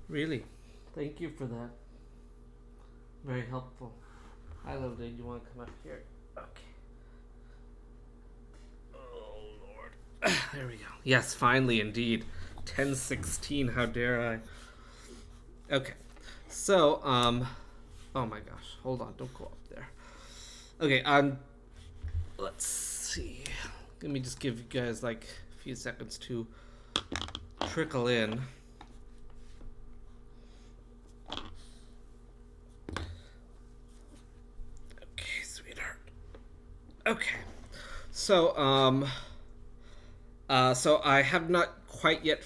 Really? Thank you for that. Very helpful. Hi, Lovely. Do you want to come up here? Okay. Oh, Lord. There we go. Yes, finally, indeed. 10:16. How dare I? Okay. So, oh my gosh. Hold on. Don't go up there. Okay, let's see. Let me just give you guys like a few seconds to trickle in. Okay, sweetheart. Okay. So, so I have not quite yet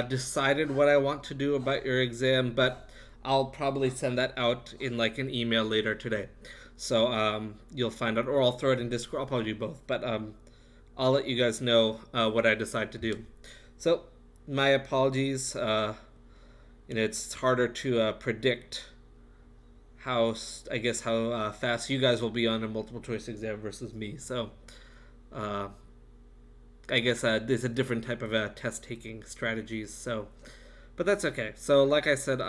decided what I want to do about your exam, but I'll probably send that out in like an email later today. So you'll find out, or I'll throw it in Discord. I'll probably do both, but I'll let you guys know what I decide to do. So my apologies. It's harder to predict how how fast you guys will be on a multiple choice exam versus me. So uh, I guess there's a different type of test taking strategies. So, but that's okay. So, like I said,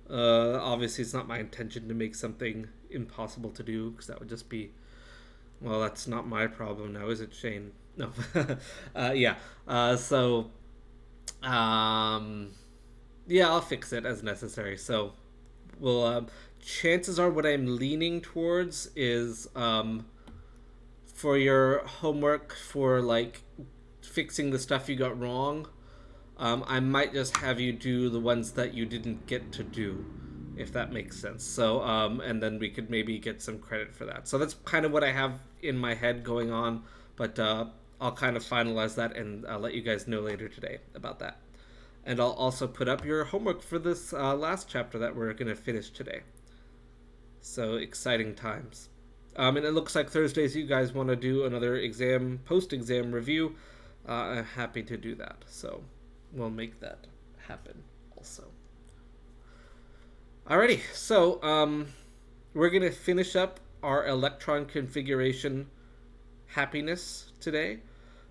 obviously it's not my intention to make something impossible to do because that would just be, well, that's not my problem now, is it, Shane? No. Yeah. Yeah, I'll fix it as necessary. So, well, chances are what I'm leaning towards is for your homework for like fixing the stuff you got wrong, I might just have you do the ones that you didn't get to do, if that makes sense. So, and then we could maybe get some credit for that. So that's kind of what I have in my head going on, but I'll kind of finalize that and I'll let you guys know later today about that. And I'll also put up your homework for this last chapter that we're going to finish today. So exciting times. And it looks like Thursdays you guys want to do another post-exam review. I'm happy to do that. So we'll make that happen also. Alrighty, so we're going to finish up our electron configuration happiness today.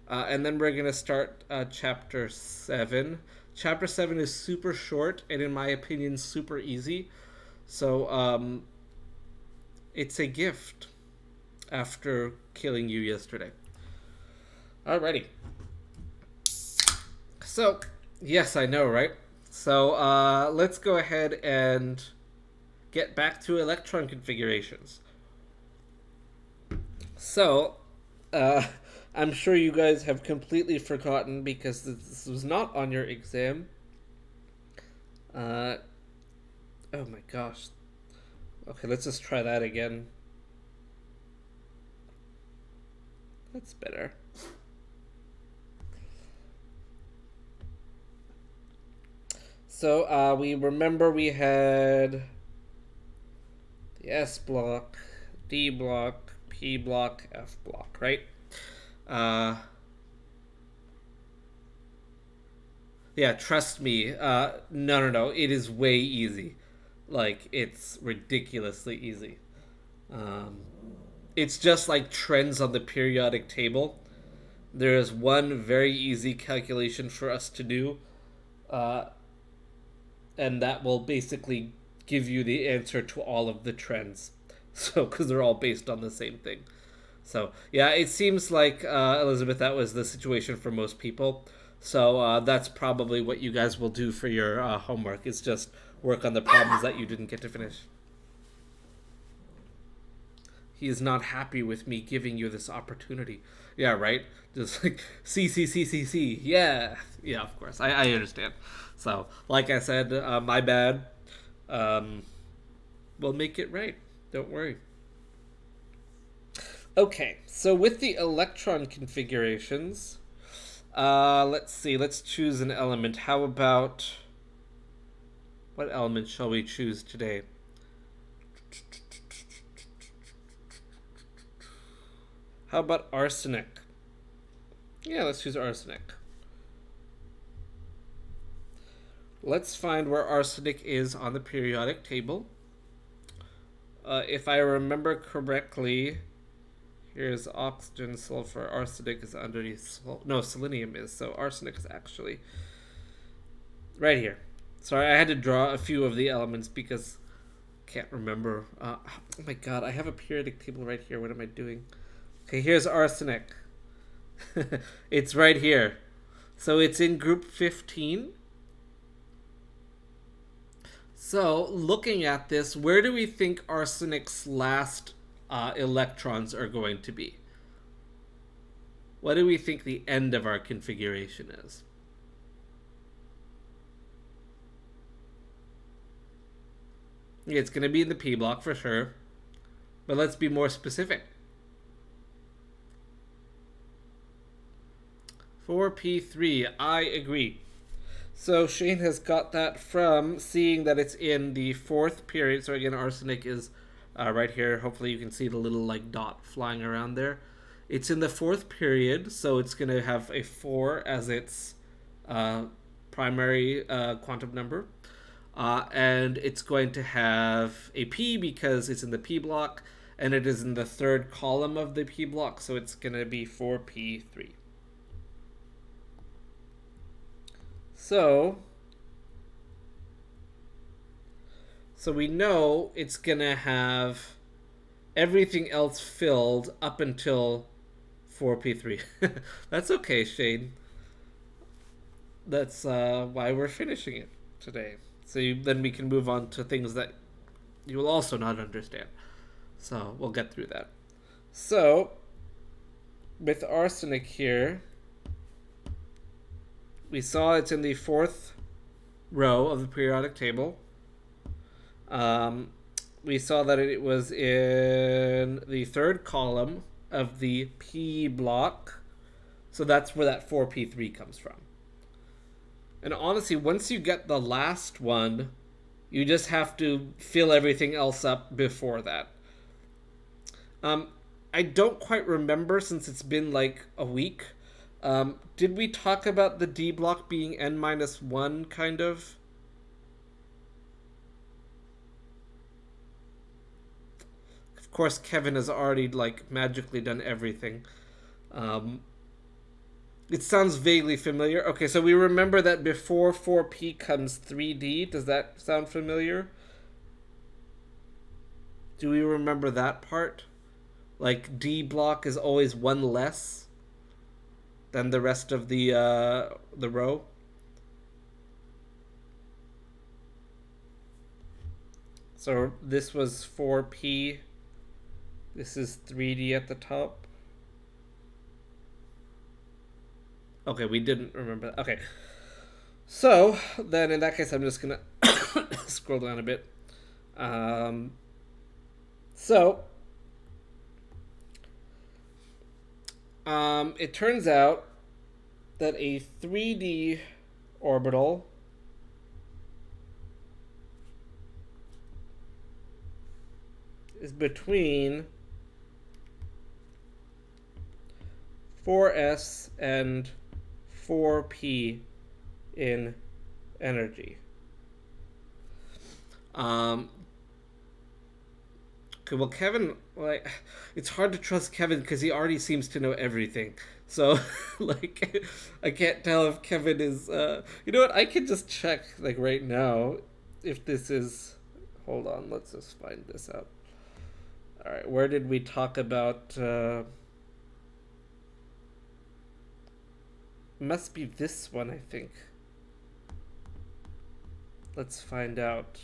And then we're going to start Chapter 7. Chapter 7 is super short and, in my opinion, super easy. So it's a gift after killing you yesterday. Alrighty. So, yes, I know, right? So let's go ahead and get back to electron configurations. So, I'm sure you guys have completely forgotten because this was not on your exam. Oh my gosh. Okay, let's just try that again. That's better. So we remember we had the S block, D block, P block, F block, right? Yeah, trust me. No. It is way easy. Like, it's ridiculously easy. It's just like trends on the periodic table. There is one very easy calculation for us to do, and that will basically give you the answer to all of the trends. So, because they're all based on the same thing. So, yeah, it seems like, Elizabeth, that was the situation for most people. So, that's probably what you guys will do for your homework, is just work on the problems that you didn't get to finish. He is not happy with me giving you this opportunity. Yeah, right? Just like, C. Yeah. Yeah, of course. I understand. So, like I said, my bad. We'll make it right. Don't worry. Okay, so with the electron configurations, let's see. Let's choose an element. How about, what element shall we choose today? How about arsenic? Yeah, let's choose arsenic. Let's find where arsenic is on the periodic table. If I remember correctly, here's oxygen, sulfur, arsenic is underneath. No, selenium is. So arsenic is actually Right here. Sorry, I had to draw a few of the elements because I can't remember. Oh my god, I have a periodic table right here. What am I doing? Okay, here's arsenic. It's right here. So it's in group 15. So looking at this, where do we think arsenic's last electrons are going to be? What do we think the end of our configuration is? It's going to be in the P block for sure. But let's be more specific. 4p3, I agree. So Shane has got that from seeing that it's in the fourth period. So again, arsenic is right here. Hopefully you can see the little like dot flying around there. It's in the fourth period, so it's going to have a 4 as its primary quantum number. And it's going to have a P because it's in the P block, and it is in the third column of the P block, so it's going to be 4p3. So we know it's going to have everything else filled up until 4p3. That's okay, Shane. That's why we're finishing it today. So then we can move on to things that you will also not understand. So we'll get through that. So with arsenic here, we saw it's in the fourth row of the periodic table. We saw that it was in the third column of the P block. So that's where that 4p3 comes from. And honestly, once you get the last one, you just have to fill everything else up before that. I don't quite remember since it's been like a week. Did we talk about the D block being n-1 kind of? Of course, Kevin has already like magically done everything. It sounds vaguely familiar. Okay, so we remember that before 4p comes 3d. Does that sound familiar? Do we remember that part? Like D block is always one less than the rest of the row. So this was 4p. This is 3d at the top. Okay, we didn't remember that. Okay. So, then in that case, I'm just going to scroll down a bit. It turns out that a 3D orbital is between 4s and 4p in energy. Okay, well, Kevin, like, it's hard to trust Kevin because he already seems to know everything. So, like, I can't tell if Kevin is, you know what, I can just check, like, right now if this is, hold on, let's just find this out. All right, where did we talk about, must be this one, I think. Let's find out.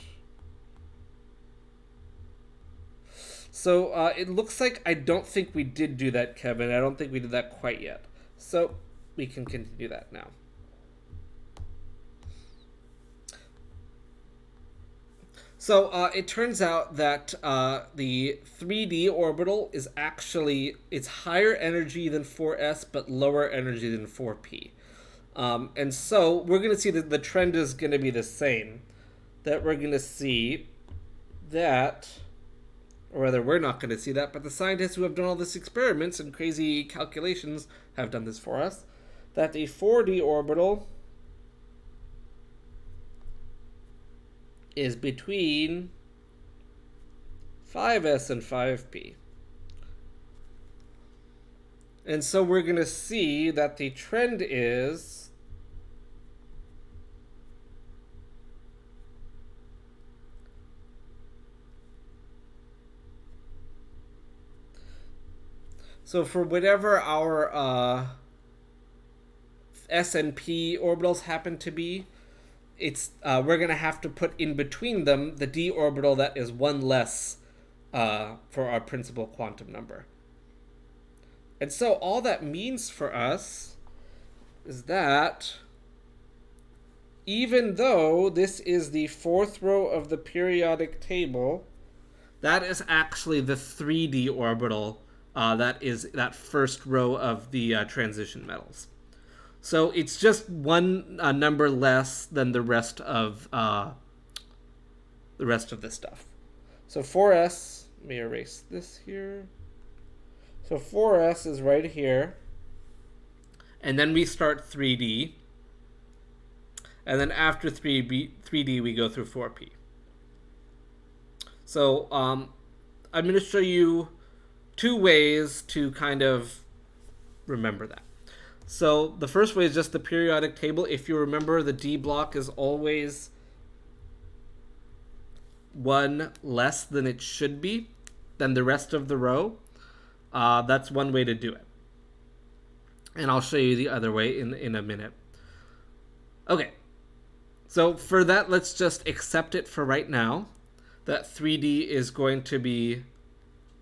So it looks like I don't think we did do that, Kevin. I don't think we did that quite yet. So we can continue that now. So it turns out that the 3D orbital is actually, it's higher energy than 4s, but lower energy than 4p. And so we're going to see that the trend is going to be the same. That we're going to see that, or rather we're not going to see that, but the scientists who have done all these experiments and crazy calculations have done this for us, that a 4D orbital is between 5s and 5p. And so we're going to see that the trend is So for whatever our S and P orbitals happen to be, it's we're going to have to put in between them the d orbital that is one less for our principal quantum number. And so all that means for us is that even though this is the fourth row of the periodic table, that is actually the 3d orbital that is that first row of the transition metals. So it's just one number less than the rest of this stuff. So 4s, let me erase this here. So 4s is right here. And then we start 3d. And then after 3d, we go through 4p. So I'm going to show you two ways to kind of remember that. So the first way is just the periodic table. If you remember, the d block is always one less than it should be than the rest of the row. That's one way to do it. And I'll show you the other way in a minute. Okay. So for that, let's just accept it for right now. That 3D is going to be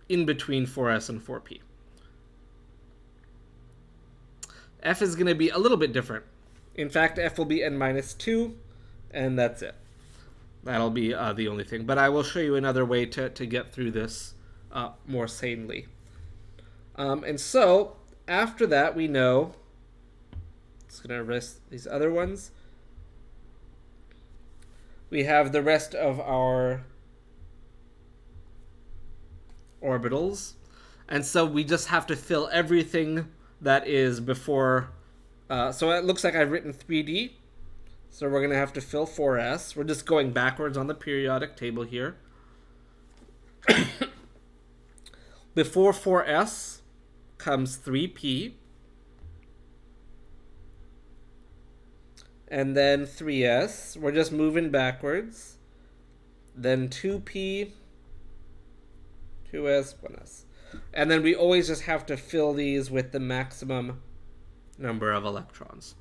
in between 4s and 4p. F is going to be a little bit different. In fact, F will be n-2, and that's it. That'll be the only thing. But I will show you another way to get through this more sanely. And so, after that, we know... It's going to erase these other ones. We have the rest of our orbitals. And so we just have to fill everything that is before. So it looks like I've written 3D. So we're going to have to fill 4s. We're just going backwards on the periodic table here. Before 4s comes 3p. And then 3s. We're just moving backwards. Then 2p, 2s, 1s. And then we always just have to fill these with the maximum number of electrons.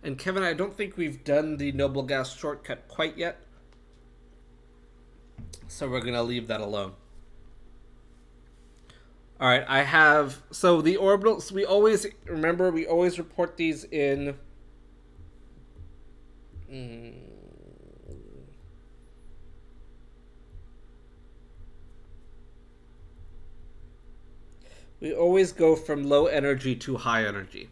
And Kevin, I don't think we've done the noble gas shortcut quite yet. So we're going to leave that alone. All right, I have... So the orbitals, we always report these in... We always go from low energy to high energy.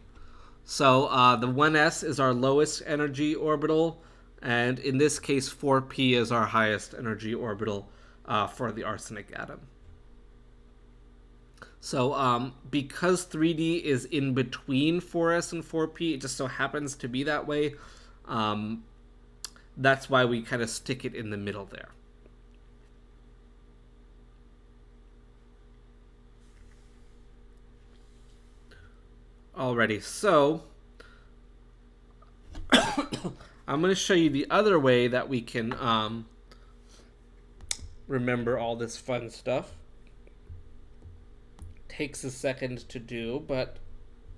So the 1s is our lowest energy orbital, and in this case 4p is our highest energy orbital for the arsenic atom. So because 3d is in between 4s and 4p, it just so happens to be that way. That's why we kind of stick it in the middle there. Alrighty, so I'm going to show you the other way that we can remember all this fun stuff. Takes a second to do, but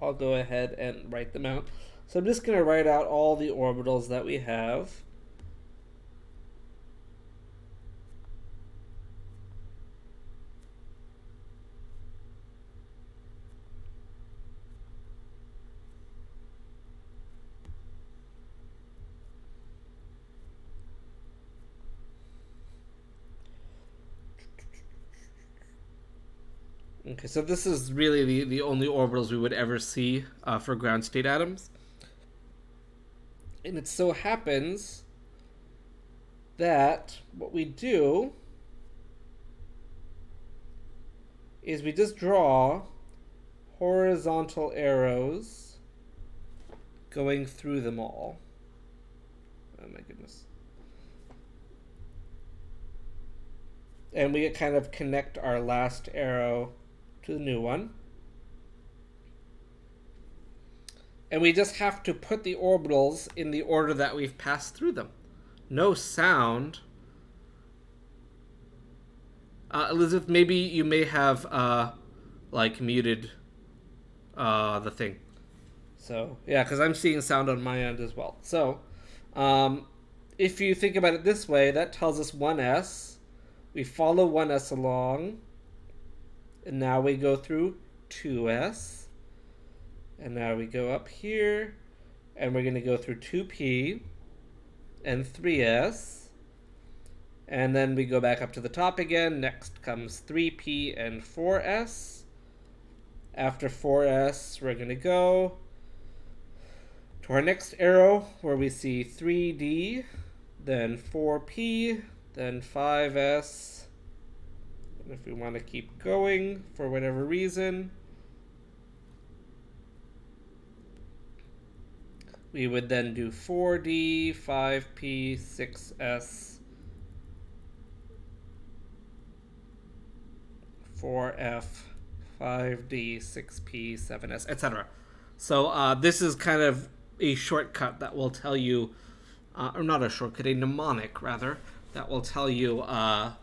I'll go ahead and write them out. So I'm just going to write out all the orbitals that we have. Okay, so this is really the only orbitals we would ever see for ground state atoms. And it so happens that what we do is we just draw horizontal arrows going through them all. Oh my goodness. And we kind of connect our last arrow to the new one. And we just have to put the orbitals in the order that we've passed through them. No sound. Elizabeth, maybe you may have like muted the thing. So yeah, because I'm seeing sound on my end as well. So if you think about it this way, that tells us 1s. We follow 1s along, and now we go through 2s, and now we go up here, and we're going to go through 2p and 3s, and then we go back up to the top again. Next comes 3p and 4s. After 4s, we're going to go to our next arrow, where we see 3d, then 4p, then 5s. And if we want to keep going for whatever reason, we would then do 4d, 5p, 6s, 4f, 5d, 6p, 7s, etc. So this is kind of a shortcut that will tell you, or not a shortcut, a mnemonic rather, that will tell you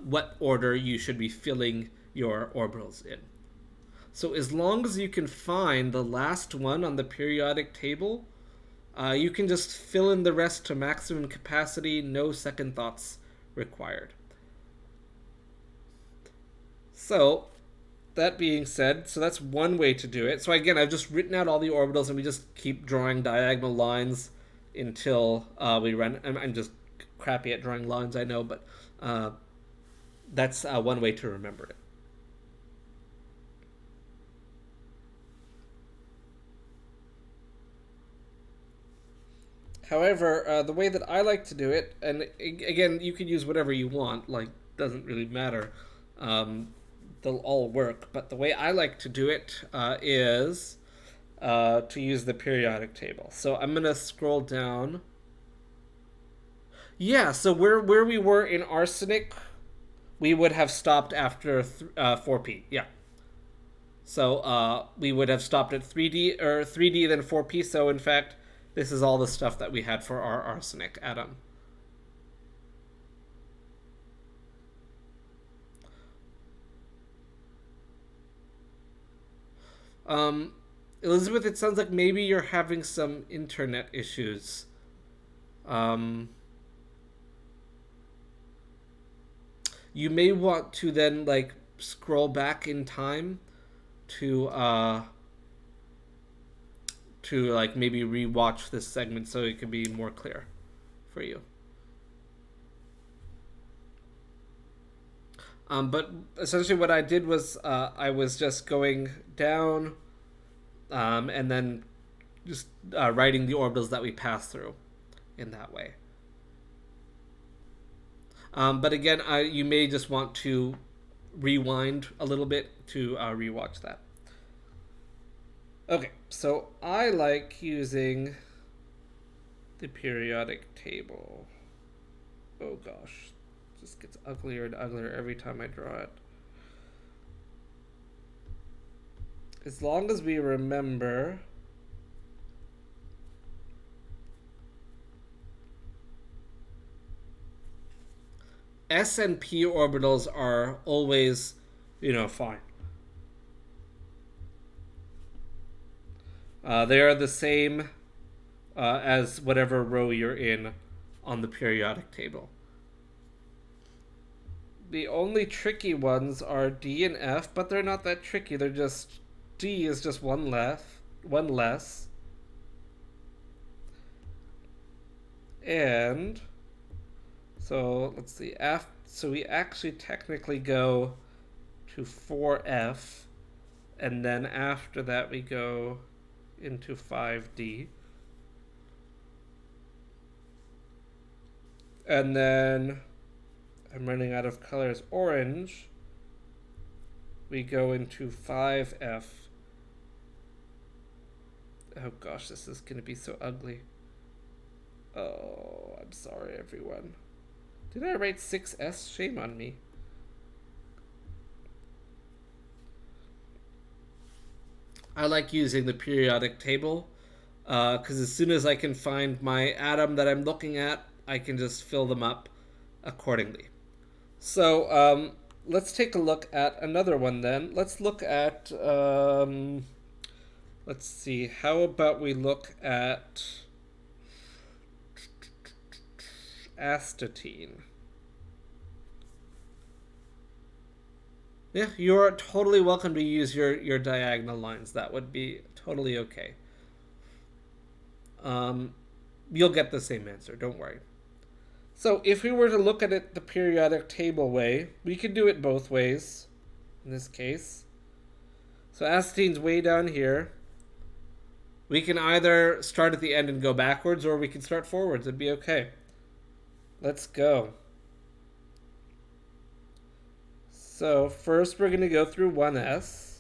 what order you should be filling your orbitals in. So as long as you can find the last one on the periodic table, you can just fill in the rest to maximum capacity, no second thoughts required. So that being said, so that's one way to do it. So again, I've just written out all the orbitals, and we just keep drawing diagonal lines until we run. I'm just crappy at drawing lines, I know, but that's one way to remember it. However, the way that I like to do it, and again, you can use whatever you want, like, doesn't really matter. They'll all work, but the way I like to do it is to use the periodic table. So I'm going to scroll down. Yeah, so where we were in arsenic, we would have stopped after 4p. Yeah. So we would have stopped at 3d, or 3d then 4p. So in fact, this is all the stuff that we had for our arsenic atom. Elizabeth, it sounds like maybe you're having some internet issues. You may want to then like scroll back in time to like maybe rewatch this segment so it can be more clear for you. But essentially what I did was I was just going down and then just writing the orbitals that we passed through in that way. But again, you may just want to rewind a little bit to rewatch that. Okay, so I like using the periodic table. Oh gosh, it just gets uglier and uglier every time I draw it. As long as we remember S and P orbitals are always, fine. They are the same as whatever row you're in on the periodic table. The only tricky ones are D and F, but they're not that tricky. They're just, D is just one less. And so let's see, so we actually technically go to 4F, and then after that we go into 5D. And then I'm running out of colors. Orange, we go into 5F. Oh gosh, this is going to be so ugly. Oh, I'm sorry, everyone. Did I write 6S? Shame on me. I like using the periodic table because as soon as I can find my atom that I'm looking at, I can just fill them up accordingly. So let's take a look at another one then. Let's look at, let's see, how about we look at Astatine. Yeah, you're totally welcome to use your diagonal lines. That would be totally okay. You'll get the same answer, don't worry. So if we were to look at it the periodic table way, we could do it both ways in this case. So Astatine's way down here. We can either start at the end and go backwards, or we can start forwards. It'd be okay. Let's go. So first we're going to go through 1s,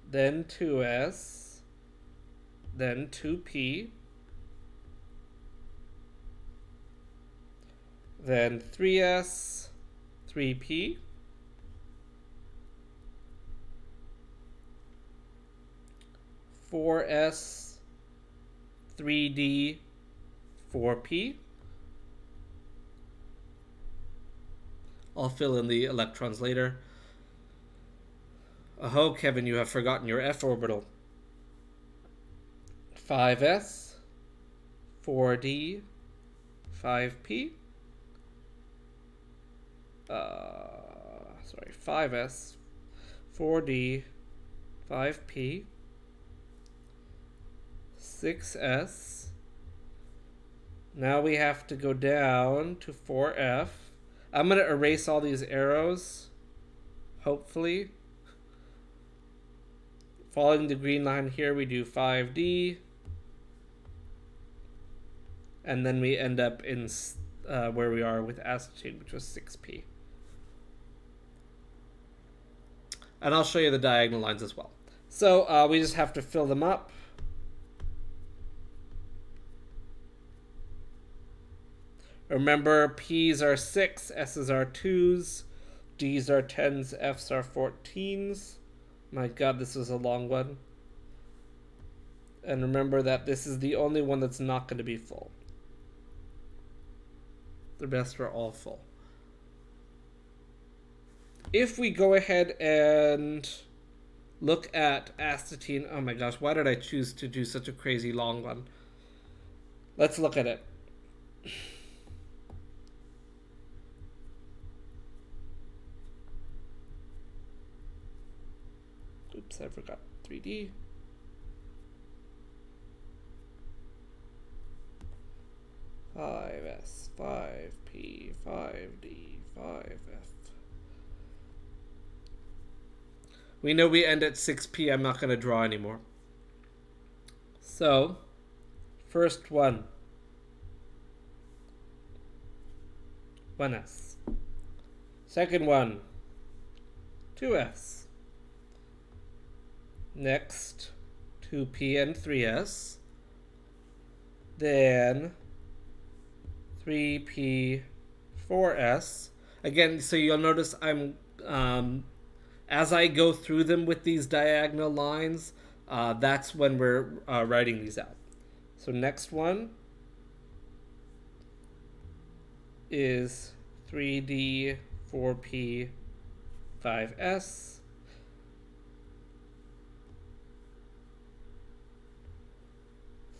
then 2s, then 2p, then 3s, 3p, four S, 3D, 4p. I'll fill in the electrons later. Oh, Kevin, you have forgotten your F orbital. 5s, 4d, 5p. 5s, 4d, 5p, 6s. Now we have to go down to 4f. I'm going to erase all these arrows, hopefully. Following the green line here, we do 5d. And then we end up in where we are with Astatine, which was 6p. And I'll show you the diagonal lines as well. So we just have to fill them up. Remember, P's are 6, S's are 2s, D's are 10s, F's are 14s. My god, this was a long one. And remember that this is the only one that's not going to be full. The rest are all full. If we go ahead and look at Astatine, oh my gosh, why did I choose to do such a crazy long one? Let's look at it. Oops, I forgot 3D. Five S, 5P, 5D, 5F. We know we end at 6P. I'm not going to draw anymore. So, first one. 1S. Second one. 2S. Next, 2p and 3s. Then 3p, 4s. Again, so you'll notice I'm as I go through them with these diagonal lines, that's when we're writing these out. So next one is 3d, 4p, 5s.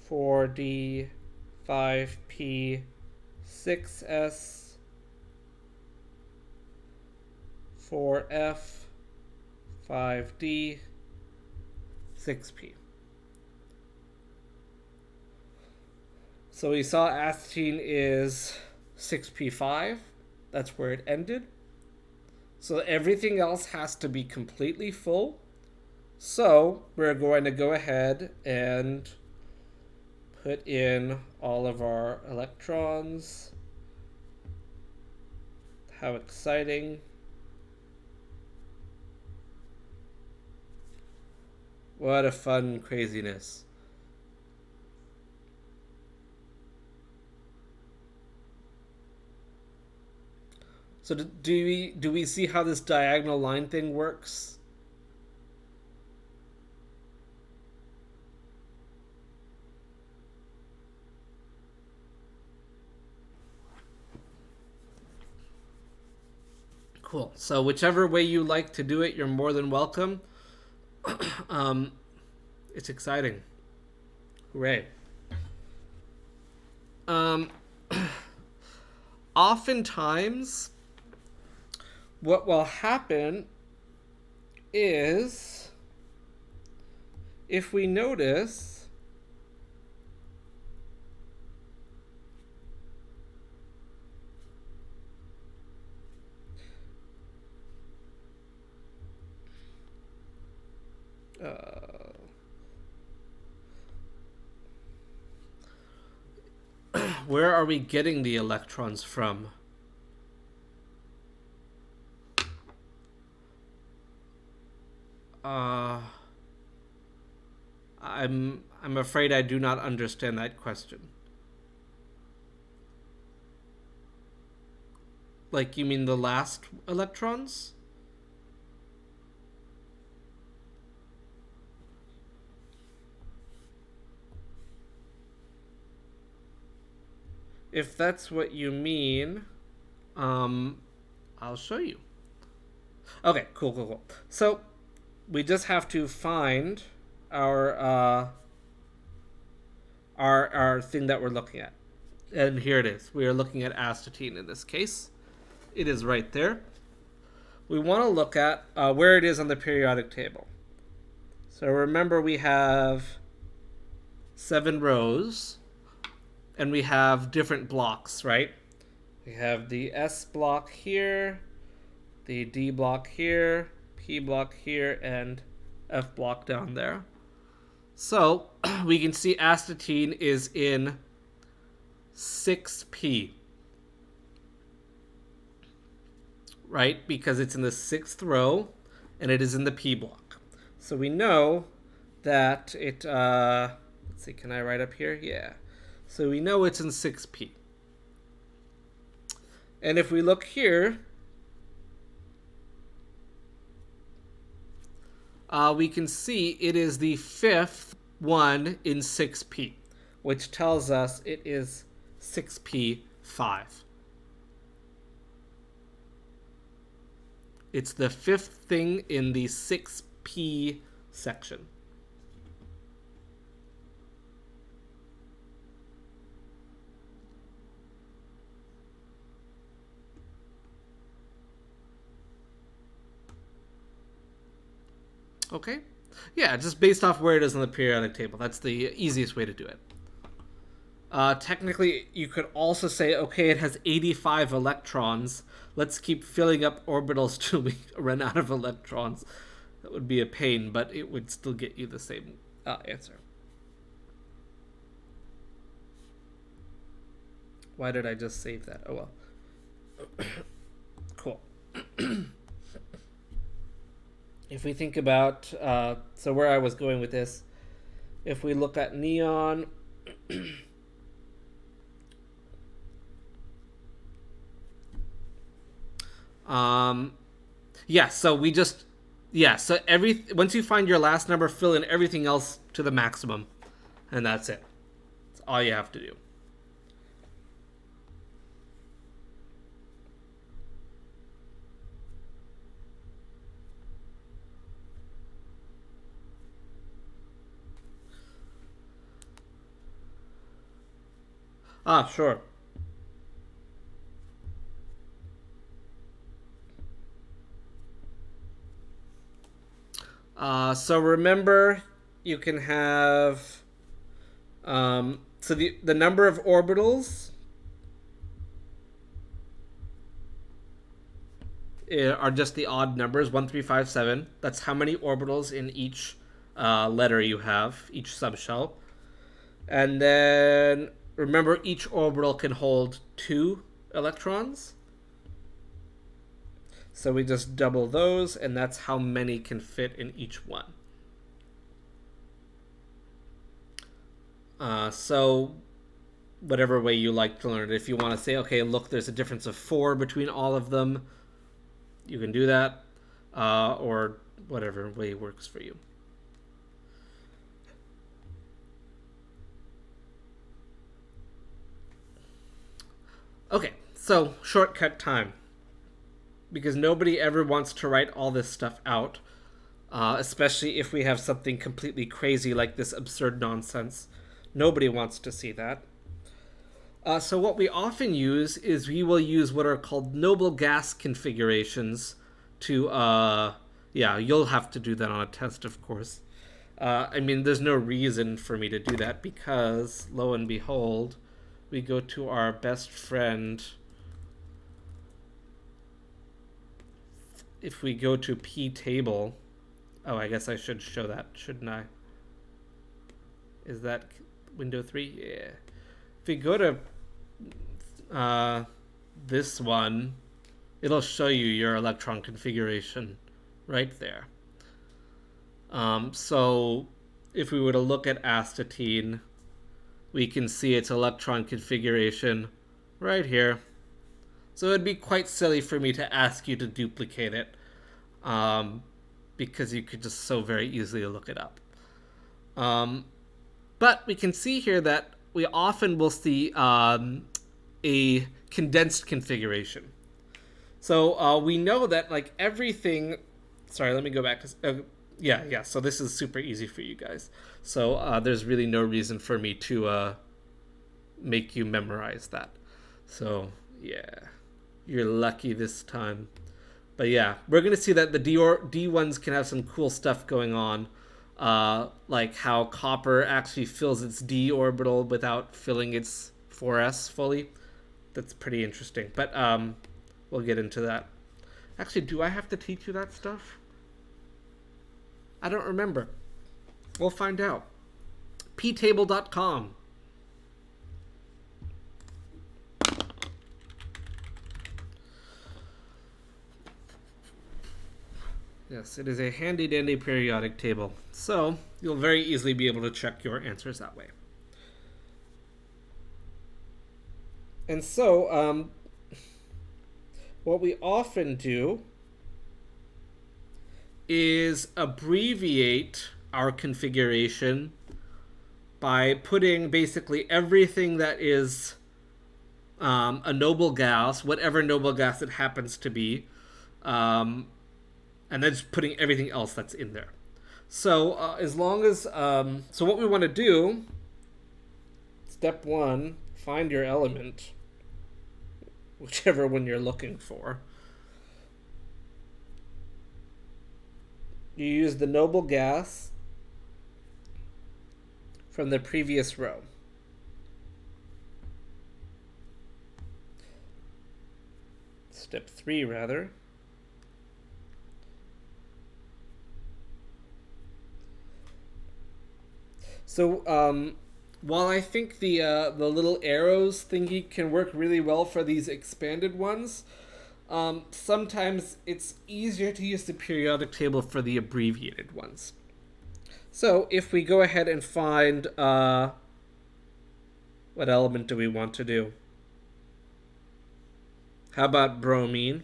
Four D, 5P, 6S, 4F, 5D, 6P. So we saw Astatine is 6P5. That's where it ended. So everything else has to be completely full. So we're going to go ahead and put in all of our electrons. How exciting. What a fun craziness. So do we see how this diagonal line thing works? Cool. So whichever way you like to do it, you're more than welcome. um, it's exciting. Hooray. Um, oftentimes, what will happen is if we notice where are we getting the electrons from? I'm afraid I do not understand that question. Like, you mean the last electrons? If that's what you mean, I'll show you. Okay, cool. So we just have to find our our thing that we're looking at, and here it is. We are looking at astatine in this case. It is right there. We want to look at where it is on the periodic table. So remember, we have 7 rows, and we have different blocks, right? We have the S block here, the D block here, P block here, and F block down there. So we can see astatine is in 6P, right? Because it's in the 6th row and it is in the P block. So we know that it, let's see, can I write up here? Yeah. So we know it's in 6P. And if we look here, we can see it is the 5th one in 6P, which tells us it is 6P5. It's the 5th thing in the 6P section. Okay? Yeah, just based off where it is on the periodic table. That's the easiest way to do it. Technically, you could also say, okay, it has 85 electrons. Let's keep filling up orbitals till we run out of electrons. That would be a pain, but it would still get you the same answer. Why did I just save that? Oh well. Cool. If we think about, so where I was going with this, if we look at neon, so we just, so once you find your last number, fill in everything else to the maximum, and that's it. That's all you have to do. Sure. So remember, you can have, so the number of orbitals are just the odd numbers, 1, 3, 5, 7. That's how many orbitals in each letter you have, each subshell. And then remember, each orbital can hold 2 electrons. So we just double those, and that's how many can fit in each one. So whatever way you like to learn it. If you want to say, okay, look, there's a difference of 4 between all of them, you can do that, or whatever way works for you. Okay, so shortcut time. because nobody ever wants to write all this stuff out, especially if we have something completely crazy like this absurd nonsense. Nobody wants to see that. So what we often use is we will use what are called noble gas configurations to, yeah, you'll have to do that on a test, of course. I mean, there's no reason for me to do that because, lo and behold, we go to our best friend. If we go to P table, oh, I guess I should show that, shouldn't I? Is that window 3? Yeah. If we go to this one, it'll show you your electron configuration right there. So if we were to look at astatine, we can see its electron configuration right here. So it'd be quite silly for me to ask you to duplicate it, because you could just so very easily look it up. But we can see here that we often will see a condensed configuration. So we know that like everything, sorry, let me go back to, yeah, so this is super easy for you guys. So there's really no reason for me to make you memorize that. So yeah, you're lucky this time. But yeah, we're going to see that the D ones can have some cool stuff going on. Like how copper actually fills its d orbital without filling its 4s fully. That's pretty interesting. But we'll get into that. Actually, do I have to teach you that stuff? I don't remember. We'll find out. ptable.com. Yes, it is a handy-dandy periodic table. So you'll very easily be able to check your answers that way. And so what we often do is abbreviate our configuration by putting basically everything that is a noble gas, whatever noble gas it happens to be, and then just putting everything else that's in there. So as long as, so what we want to do, step 1, find your element, whichever one you're looking for. You use the noble gas from the previous row. Step 3, rather. So while I think the little arrows thingy can work really well for these expanded ones, sometimes it's easier to use the periodic table for the abbreviated ones. So if we go ahead and find, what element do we want to do? How about bromine?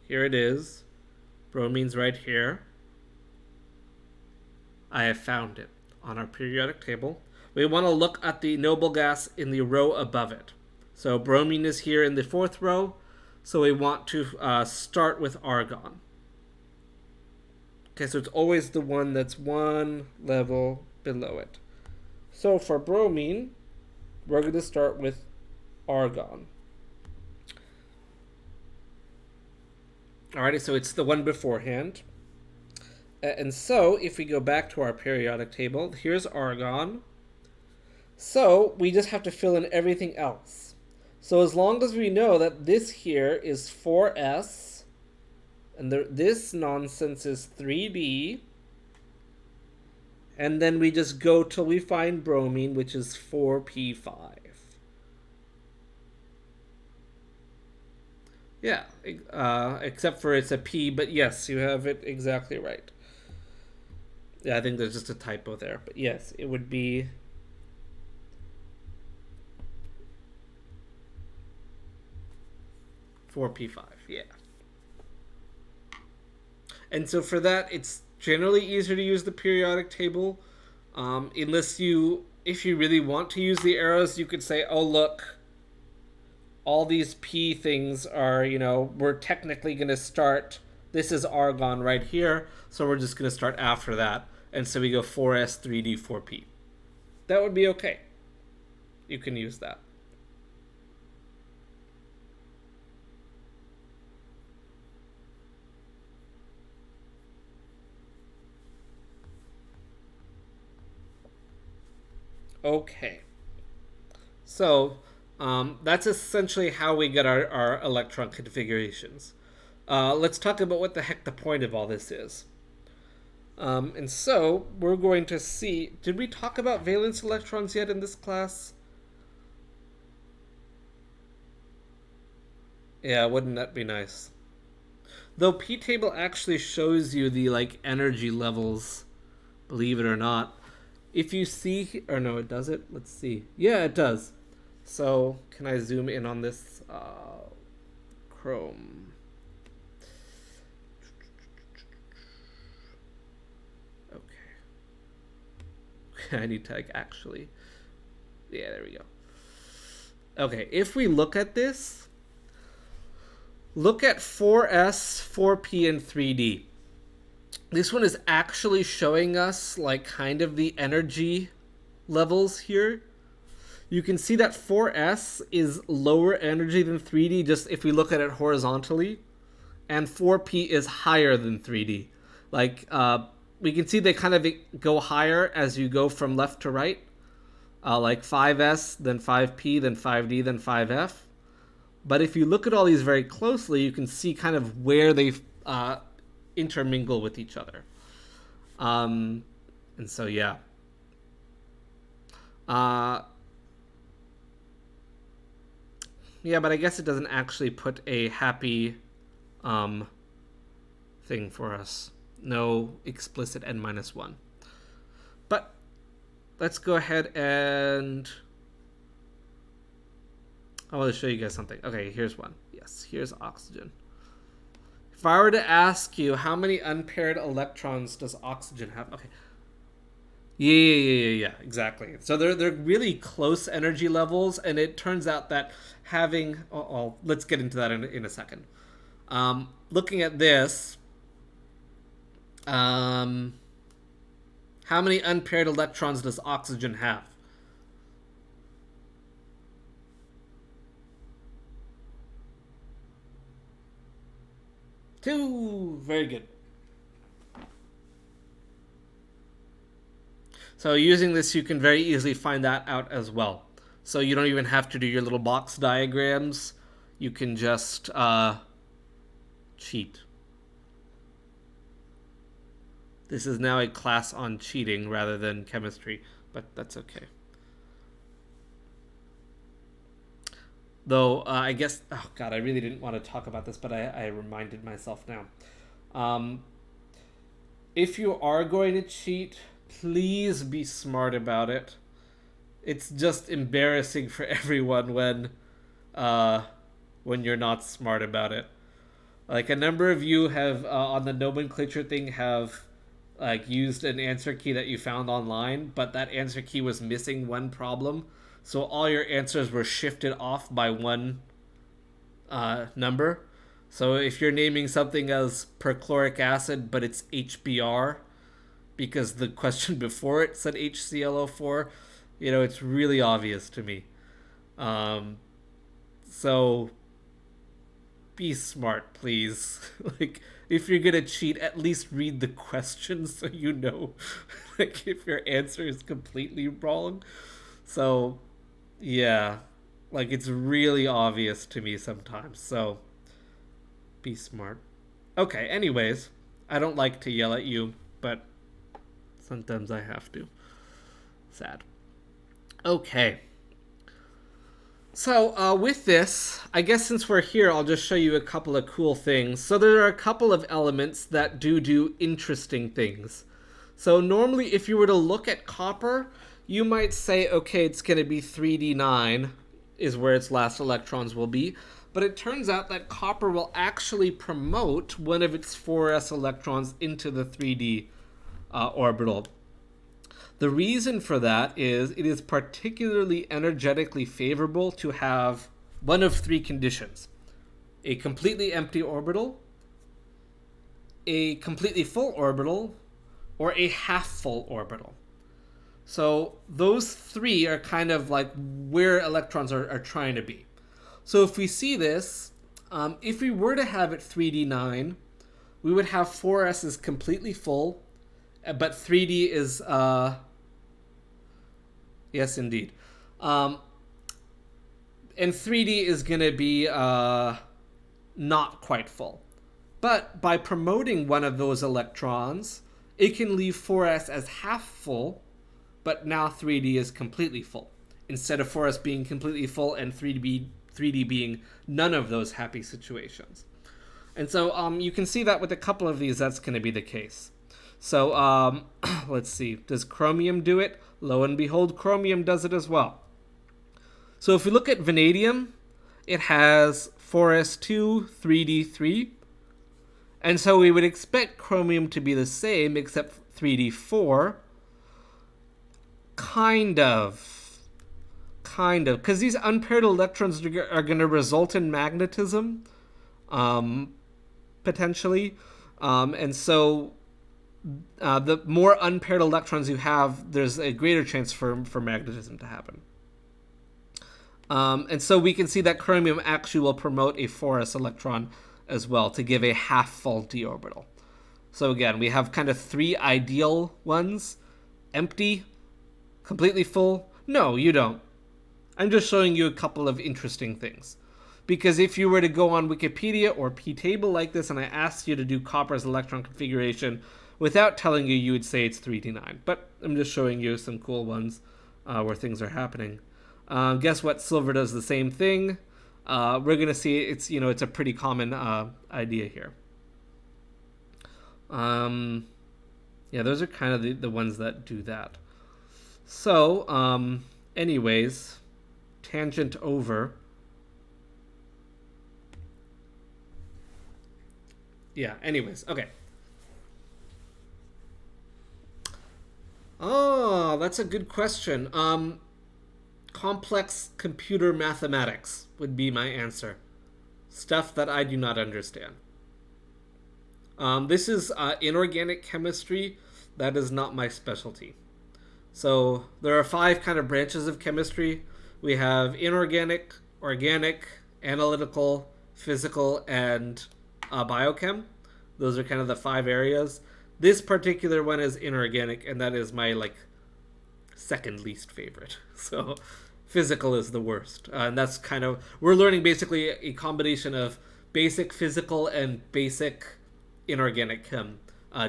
Here it is. Bromine's right here. I have found it on our periodic table. We want to look at the noble gas in the row above it. So bromine is here in the 4th row. So we want to start with argon. Okay, so it's always the one that's one level below it. So for bromine, we're going to start with argon. Alrighty, so it's the one beforehand. And so if we go back to our periodic table, here's argon. So we just have to fill in everything else. So as long as we know that this here is 4s, and this nonsense is 3d, and then we just go till we find bromine, which is 4p5. Yeah, except for it's a p, but yes, you have it exactly right. Yeah, I think there's just a typo there, but yes, it would be 4p5, yeah. And so for that, it's generally easier to use the periodic table, unless if you really want to use the arrows, you could say, oh look, all these p things are, we're technically going to start, this is argon right here, so we're just going to start after that. And so we go 4s, 3d, 4p. That would be okay. You can use that. Okay. So that's essentially how we get our electron configurations. Let's talk about what the heck the point of all this is. And so we're going to see, did we talk about valence electrons yet in this class? Yeah, wouldn't that be nice? Though p-table actually shows you the energy levels, believe it or not. If you see, or no, it does it? Let's see. Yeah, it does. So can I zoom in on this Chrome? Okay. I need to actually. Yeah, there we go. Okay, if we look at this, look at 4s, 4p, and 3d. This one is actually showing us kind of the energy levels here. You can see that 4s is lower energy than 3d just if we look at it horizontally, and 4p is higher than 3d. We can see they kind of go higher as you go from left to right, like 5s, then 5p, then 5d, then 5f. But if you look at all these very closely, you can see kind of where they intermingle with each other. And so, yeah. Yeah, but I guess it doesn't actually put a happy thing for us. No explicit n-1. But let's go ahead and I want to show you guys something. Okay, here's one. Yes, here's oxygen. If I were to ask you how many unpaired electrons does oxygen have? Okay. Yeah, exactly. So they're really close energy levels, and it turns out that having... let's get into that in a second. Looking at this, how many unpaired electrons does oxygen have? 2. Very good. So using this, you can very easily find that out as well. So you don't even have to do your little box diagrams. You can just cheat. This is now a class on cheating rather than chemistry, but that's okay. Though, I guess... Oh, God, I really didn't want to talk about this, but I reminded myself now. If you are going to cheat, please be smart about it. It's just embarrassing for everyone when you're not smart about it. A number of you have, on the nomenclature thing, have used an answer key that you found online, but that answer key was missing one problem. So all your answers were shifted off by one number. So if you're naming something as perchloric acid, but it's HBr, because the question before it said HClO4, it's really obvious to me. So be smart, please. If you're gonna cheat, at least read the questions so you know if your answer is completely wrong. So yeah, it's really obvious to me sometimes, so be smart. Okay, anyways, I don't like to yell at you, but sometimes I have to. Sad. Okay. So, with this, I guess since we're here, I'll just show you a couple of cool things. So there are a couple of elements that do interesting things. So normally, if you were to look at copper, you might say, okay, it's going to be 3d9 is where its last electrons will be. But it turns out that copper will actually promote one of its 4s electrons into the 3d orbital. The reason for that is it is particularly energetically favorable to have one of three conditions: a completely empty orbital, a completely full orbital, or a half full orbital. So those three are kind of like where electrons are trying to be. So if we see this, if we were to have it 3D9, we would have 4s is completely full, but 3D is, yes, indeed. And 3D is going to be not quite full. But by promoting one of those electrons, it can leave 4s as half full, but now 3D is completely full, instead of 4s being completely full and 3D being none of those happy situations. And so you can see that with a couple of these, that's going to be the case. So let's see. Does chromium do it? Lo and behold, chromium does it as well. So if we look at vanadium, it has 4s2, 3d3. And so we would expect chromium to be the same, except 3d4. Kind of. Because these unpaired electrons are going to result in magnetism, potentially. And so the more unpaired electrons you have, there's a greater chance for magnetism to happen. And so we can see that chromium actually will promote a 4s electron as well to give a half full d orbital. So again, we have kind of three ideal ones: empty, completely full. No, you don't. I'm just showing you a couple of interesting things. Because if you were to go on Wikipedia or ptable like this and I asked you to do copper's electron configuration, without telling you, you would say it's 3d9. But I'm just showing you some cool ones where things are happening. Guess what? Silver does the same thing. We're going to see it's a pretty common idea here. Yeah, those are kind of the ones that do that. So, anyways, tangent over. Yeah, anyways, okay. Oh, that's a good question. Complex computer mathematics would be my answer. Stuff that I do not understand. This is inorganic chemistry. That is not my specialty. So there are 5 kind of branches of chemistry. We have inorganic, organic, analytical, physical, and biochem. Those are kind of the 5 areas. This particular one is inorganic, and that is my second least favorite. So physical is the worst. And that's kind of, we're learning basically a combination of basic physical and basic inorganic chem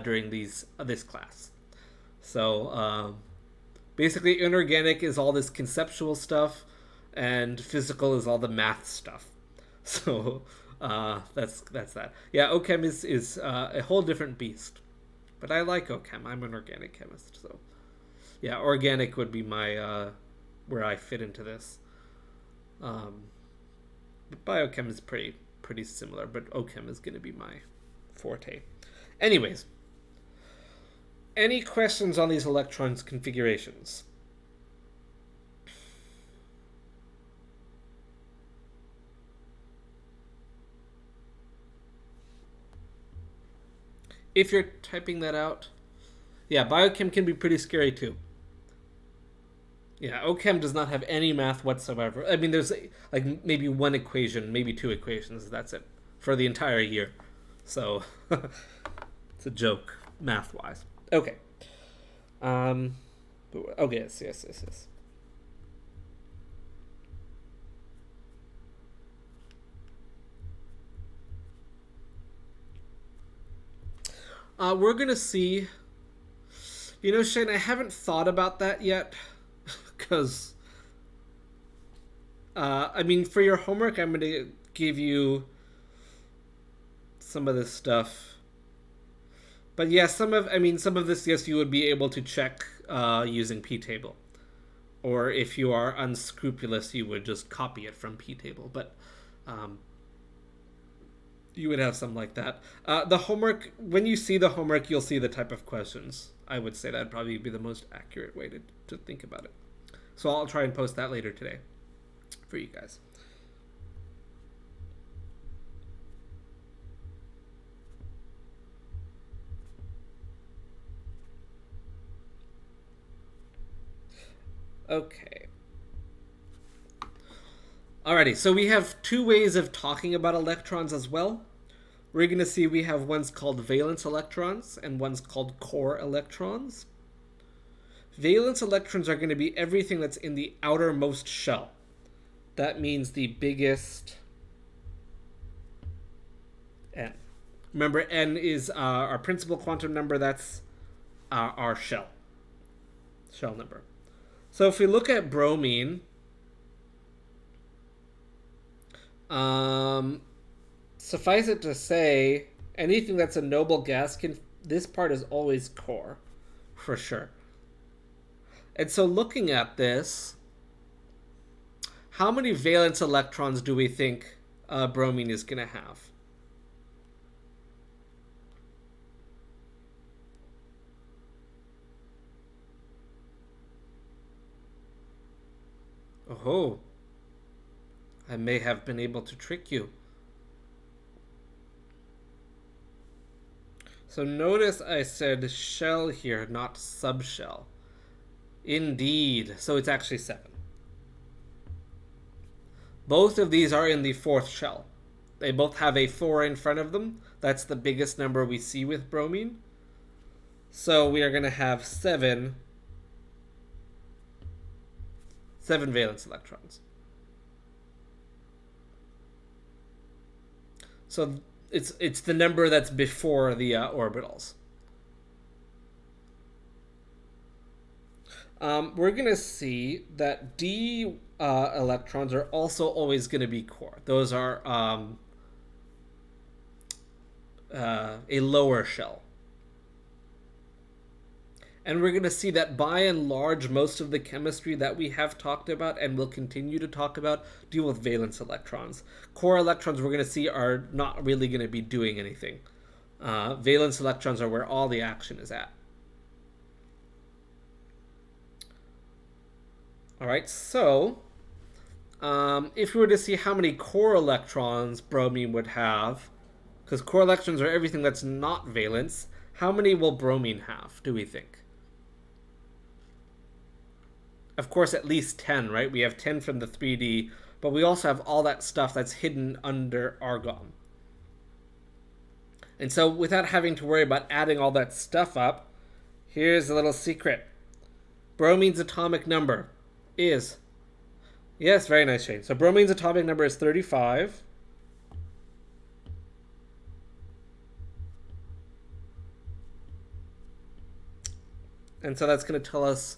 during this class. So basically inorganic is all this conceptual stuff, and physical is all the math stuff. So that's that. Yeah, OChem is a whole different beast. But I like OChem. I'm an organic chemist, so yeah, organic would be my where I fit into this. But biochem is pretty similar, but OChem is going to be my forte. Anyways, any questions on these electrons configurations? If you're typing that out, yeah, biochem can be pretty scary too. Yeah, OChem does not have any math whatsoever. I mean, there's maybe one equation, maybe 2 equations. That's it for the entire year. So it's a joke math-wise. Okay. Okay. Yes. We're gonna see. Shane, I haven't thought about that yet, because for your homework, I'm gonna give you some of this stuff. But yeah, some of this, yes, you would be able to check using ptable, or if you are unscrupulous, you would just copy it from ptable. But you would have something like that. The homework, when you see the homework, you'll see the type of questions. I would say that'd probably be the most accurate way to think about it. So I'll try and post that later today for you guys. Okay. Alrighty, so we have two ways of talking about electrons as well. We're going to see we have ones called valence electrons and ones called core electrons. Valence electrons are going to be everything that's in the outermost shell. That means the biggest n. Remember, n is our principal quantum number. That's our shell number. So if we look at bromine, suffice it to say, anything that's a noble gas this part is always core, for sure. And so looking at this, how many valence electrons do we think bromine is going to have? Oh, I may have been able to trick you. So notice I said shell here, not subshell. Indeed, so it's actually 7. Both of these are in the 4th shell. They both have a 4 in front of them. That's the biggest number we see with bromine. So we are going to have 7 valence electrons. So it's the number that's before the orbitals. We're going to see that d electrons are also always going to be core. Those are a lower shell. And we're going to see that by and large, most of the chemistry that we have talked about and will continue to talk about deal with valence electrons. Core electrons we're going to see are not really going to be doing anything. Valence electrons are where all the action is at. All right, so if we were to see how many core electrons bromine would have, because core electrons are everything that's not valence, how many will bromine have, do we think? Of course, at least 10, right? We have 10 from the 3D, but we also have all that stuff that's hidden under argon. And so without having to worry about adding all that stuff up, here's a little secret. Bromine's atomic number is... Yes, very nice, Shane. So bromine's atomic number is 35. And so that's going to tell us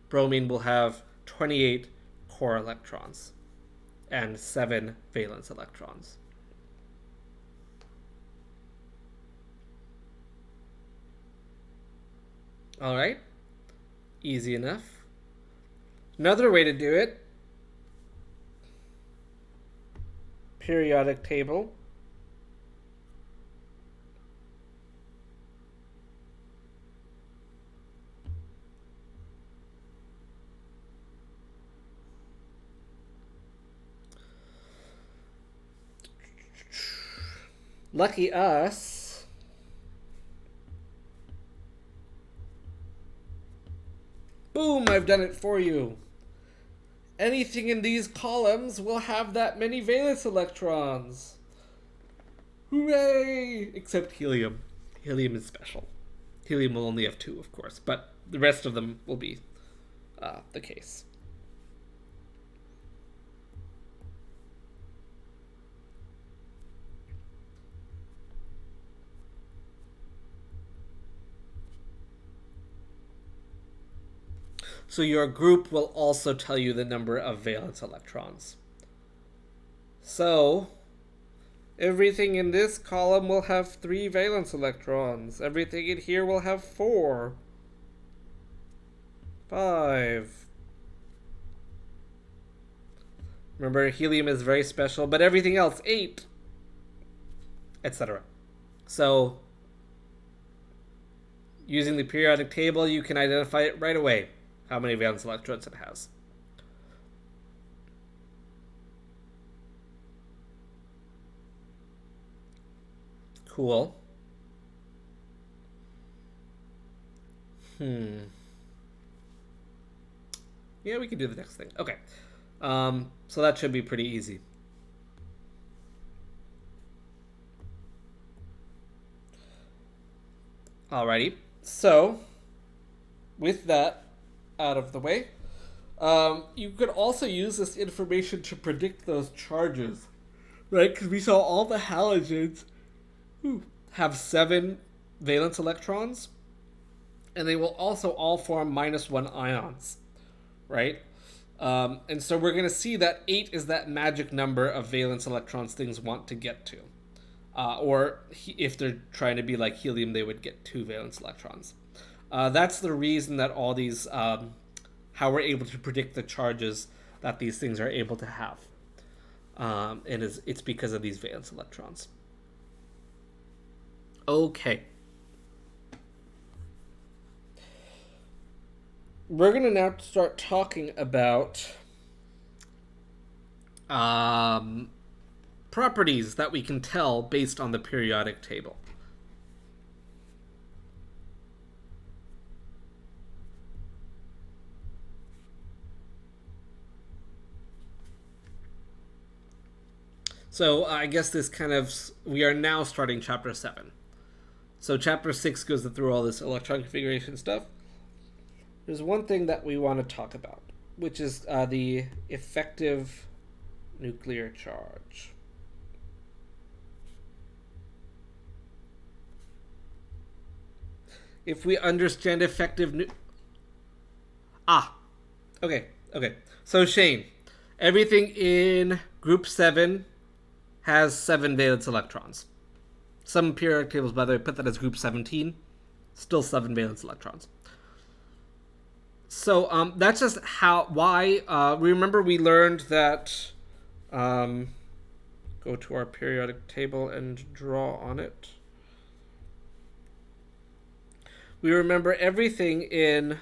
bromine will have 28 core electrons and 7 valence electrons. All right, easy enough. Another way to do it, periodic table. Lucky us. Boom, I've done it for you. Anything in these columns will have that many valence electrons. Hooray! Except helium. Helium is special. Helium will only have 2, of course, but the rest of them will be the case. So your group will also tell you the number of valence electrons. So everything in this column will have 3 valence electrons. Everything in here will have 4. 5. Remember, helium is very special, but everything else, 8. Etc. So using the periodic table, you can identify it right away, how many valence electrons it has. Cool. Yeah, we can do the next thing. Okay. So that should be pretty easy. Alrighty. So, with that out of the way, you could also use this information to predict those charges, right? Because we saw all the halogens have 7 valence electrons, and they will also all form -1 ions, right? And so we're going to see that 8 is that magic number of valence electrons things want to get to. Or if they're trying to be like helium, they would get 2 valence electrons. That's the reason that all these, how we're able to predict the charges that these things are able to have. And it's because of these valence electrons. Okay. We're going to now start talking about properties that we can tell based on the periodic table. So I guess this kind of, we are now starting chapter 7. So chapter 6 goes through all this electron configuration stuff. There's one thing that we want to talk about, which is the effective nuclear charge. If we understand effective okay. So Shane, everything in group 7 has 7 valence electrons. Some periodic tables, by the way, put that as group 17. Still 7 valence electrons. So that's just why. Remember we learned that. Go to our periodic table and draw on it. We remember everything in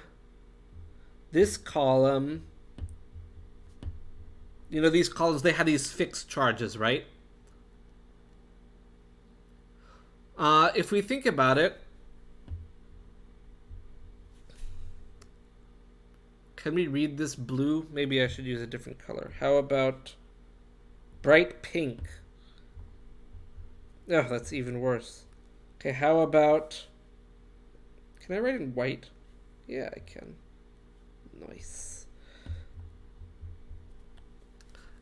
this column. You know, these columns, they had these fixed charges, right? If we think about it, can we read this blue? Maybe I should use a different color. How about bright pink? Oh, that's even worse. Okay, how about... Can I write in white? Yeah, I can. Nice.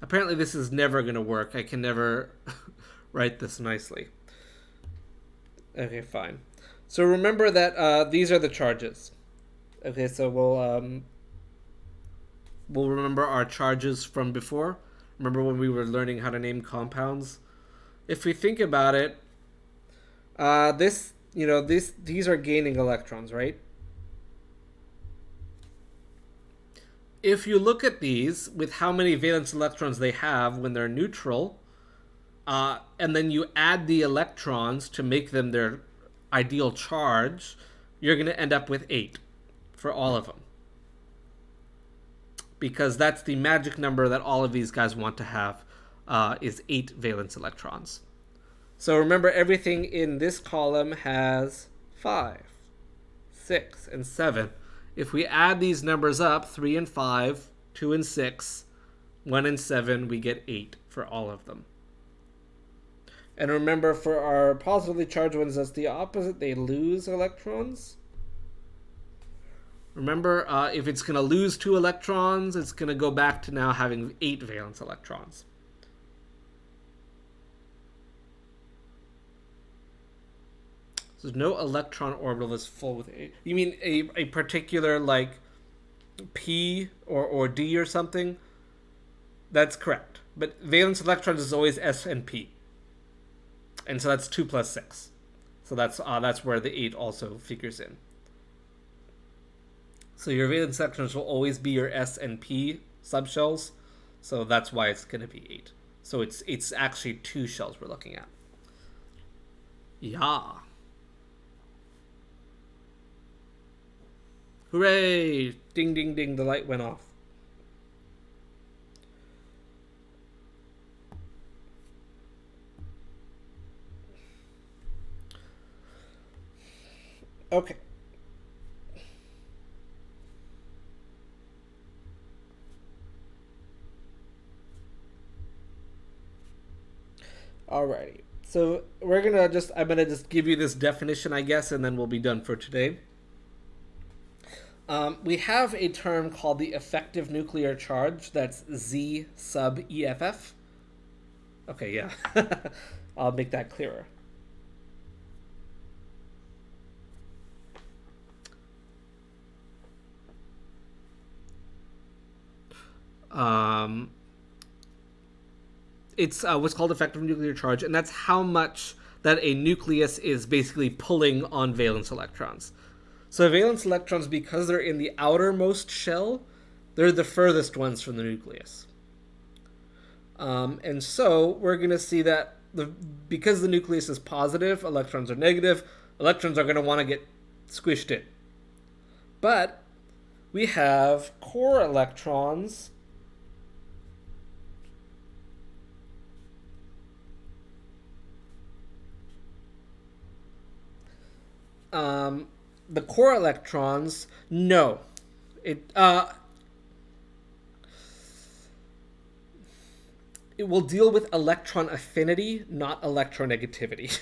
Apparently this is never going to work. I can never write this nicely. Okay, fine. So remember that these are the charges. Okay, so we'll remember our charges from before. Remember when we were learning how to name compounds? If we think about it, these are gaining electrons, right? If you look at these with how many valence electrons they have when they're neutral, and then you add the electrons to make them their ideal charge, you're going to end up with 8 for all of them. Because that's the magic number that all of these guys want to have, is 8 valence electrons. So remember, everything in this column has 5, 6, and 7. If we add these numbers up, 3 and 5, 2 and 6, 1 and 7, we get 8 for all of them. And remember, for our positively charged ones, that's the opposite. They lose electrons. Remember, if it's going to lose 2 electrons, it's going to go back to now having 8 valence electrons. So there's no electron orbital that's full with 8. You mean a particular, like, P or D or something? That's correct. But valence electrons is always S and P. And so that's 2 plus 6. So that's where the 8 also figures in. So your valence electrons will always be your S and P subshells. So that's why it's going to be 8. So it's actually 2 shells we're looking at. Yeah. Hooray! Ding, ding, ding, the light went off. Okay. Alrighty. So I'm gonna just give you this definition, I guess, and then we'll be done for today. We have a term called the effective nuclear charge. That's Z sub EFF. Okay, yeah. I'll make that clearer. It's what's called effective nuclear charge, and that's how much that a nucleus is basically pulling on valence electrons. So valence electrons, because they're in the outermost shell, they're the furthest ones from the nucleus. And so we're going to see that because the nucleus is positive, electrons are negative, electrons are going to want to get squished in. But we have core electrons the core electrons, no. It will deal with electron affinity, not electronegativity.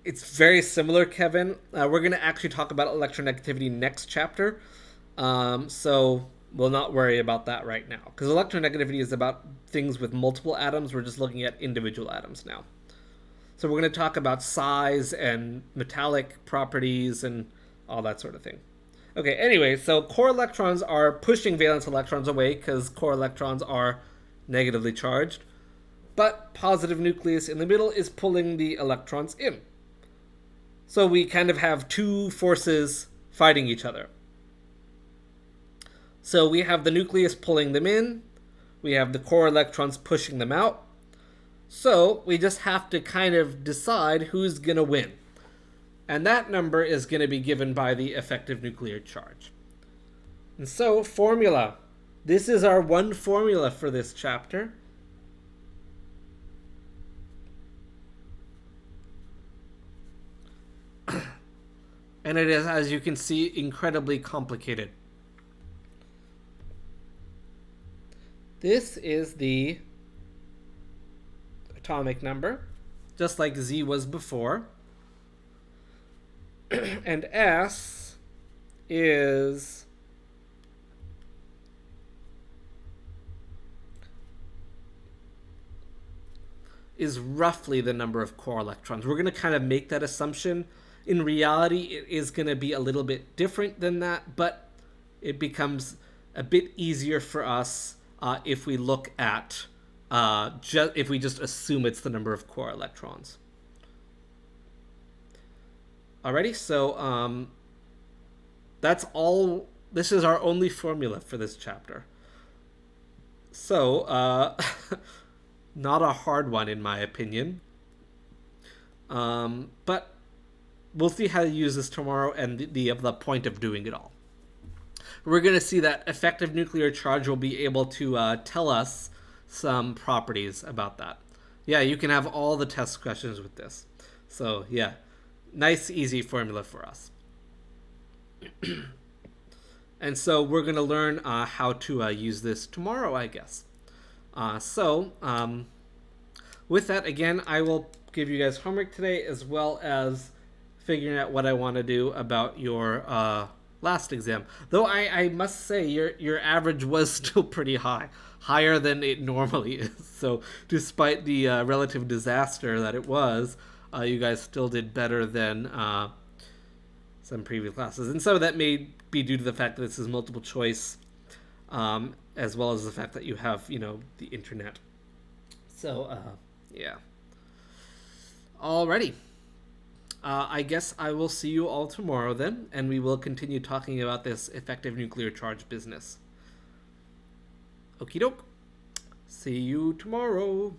It's very similar, Kevin. We're going to actually talk about electronegativity next chapter. So we'll not worry about that right now. Because electronegativity is about things with multiple atoms. We're just looking at individual atoms now. So we're going to talk about size and metallic properties and all that sort of thing. Okay, anyway, so core electrons are pushing valence electrons away because core electrons are negatively charged. But positive nucleus in the middle is pulling the electrons in. So we kind of have two forces fighting each other. So we have the nucleus pulling them in. We have the core electrons pushing them out. So we just have to kind of decide who's going to win. And that number is going to be given by the effective nuclear charge. And so, formula. This is our one formula for this chapter. And it is, as you can see, incredibly complicated. This is the atomic number, just like Z was before. And S is roughly the number of core electrons. We're going to kind of make that assumption. In reality, it is going to be a little bit different than that, but it becomes a bit easier for us if we look at if we just assume it's the number of core electrons. Alrighty, so that's all. This is our only formula for this chapter. So, not a hard one in my opinion. But we'll see how to use this tomorrow and the point of doing it all. We're going to see that effective nuclear charge will be able to tell us some properties about that. Yeah, you can have all the test questions with this. So, yeah, nice, easy formula for us. And so we're going to learn how to use this tomorrow, I guess. With that, again, I will give you guys homework today, as well as figuring out what I want to do about your last exam. Though I must say your average was still pretty high, higher than it normally is. So despite the relative disaster that it was, you guys still did better than some previous classes. And some of that may be due to the fact that this is multiple choice, as well as the fact that you have, the internet. So, yeah. Alrighty. I guess I will see you all tomorrow then, and we will continue talking about this effective nuclear charge business. Okie doke. See you tomorrow.